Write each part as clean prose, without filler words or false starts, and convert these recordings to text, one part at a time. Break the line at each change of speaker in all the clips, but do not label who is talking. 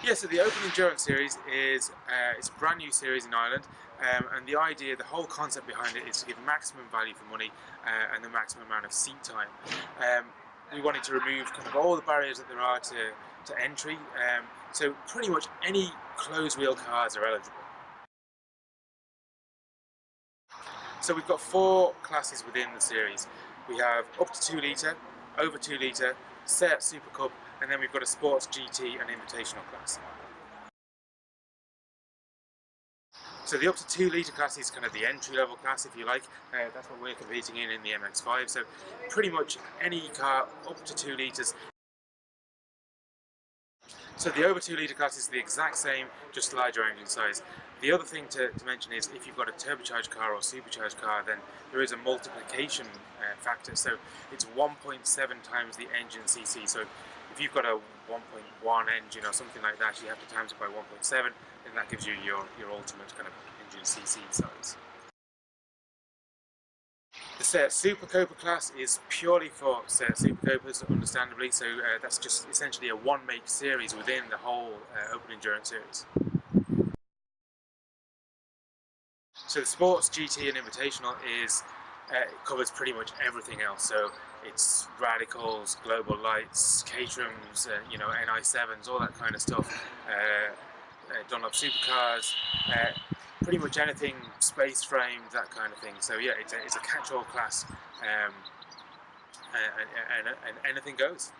Yeah, so the Open Endurance Series is it's a brand new series in Ireland, and the idea, the whole concept behind it is to give maximum value for money and the maximum amount of seat time. Um, we wanted to remove kind of all the barriers that there are to entry, so pretty much any closed wheel cars are eligible. So we've got four classes within the series. We have up to 2 litre, over 2 litre, Seat Supercup, and then we've got a Sports GT and Invitational class. So the up to 2 litre class is kind of the entry level class, if you like. That's what we're competing in the MX-5. So pretty much any car up to 2 litres. So the over 2 litre class is the exact same, just larger engine size. The other thing to mention is if you've got a turbocharged car or supercharged car, then there is a multiplication factor. So it's 1.7 times the engine cc. So if you've got a 1.1 engine or something like that, you have to times it by 1.7, and that gives you your ultimate kind of engine cc size. The Seat Super Copa class is purely for Seat Super Copas, understandably, so that's just essentially a one-make series within the whole Open Endurance series. So the Sports GT and Invitational covers pretty much everything else. So it's radicals, global lights, Caterhams, NI7s, all that kind of stuff. Dunlop supercars, pretty much anything, space frame, that kind of thing. So yeah, it's a catch-all class, and anything goes.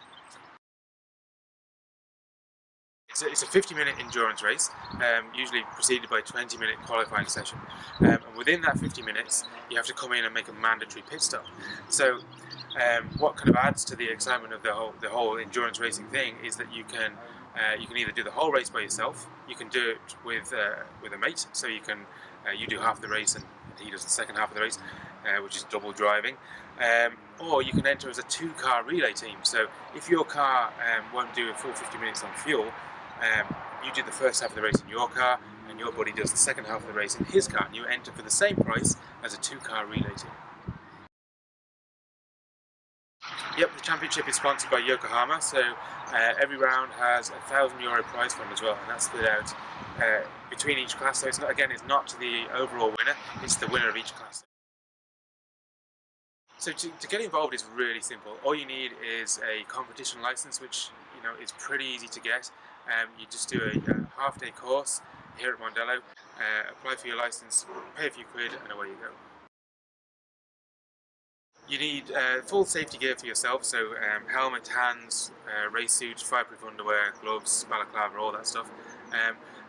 It's a 50-minute endurance race, usually preceded by a 20-minute qualifying session. And within that 50 minutes, you have to come in and make a mandatory pit stop. So what kind of adds to the excitement of the whole endurance racing thing is that you can either do the whole race by yourself, you can do it with a mate, so you do half the race and he does the second half of the race, which is double driving, or you can enter as a 2-car relay team. So if your car won't do a full 50 minutes on fuel, you do the first half of the race in your car, and your buddy does the second half of the race in his car, and you enter for the same price as a 2-car relay team. Yep, the championship is sponsored by Yokohama, so every round has €1,000 prize fund as well, and that's split out between each class. So it's not to the overall winner; it's the winner of each class. So to get involved is really simple. All you need is a competition license, which is pretty easy to get. You just do a half-day course here at Mondello, apply for your license, pay a few quid, and away you go. You need full safety gear for yourself, so helmet, hands, race suit, fireproof underwear, gloves, balaclava, all that stuff.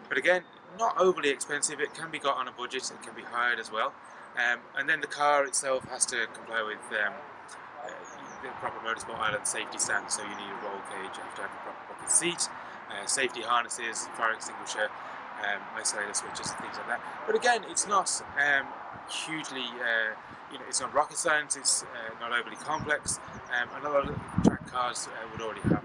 But again, not overly expensive. It can be got on a budget. It can be hired as well. And then the car itself has to comply with the proper Motorsport Ireland safety standards. So you need a roll cage, you have to have a proper bucket seat, safety harnesses, fire extinguisher, isolator switches and things like that. But again, it's not hugely, it's not rocket science, it's not overly complex, and a lot of track cars would already have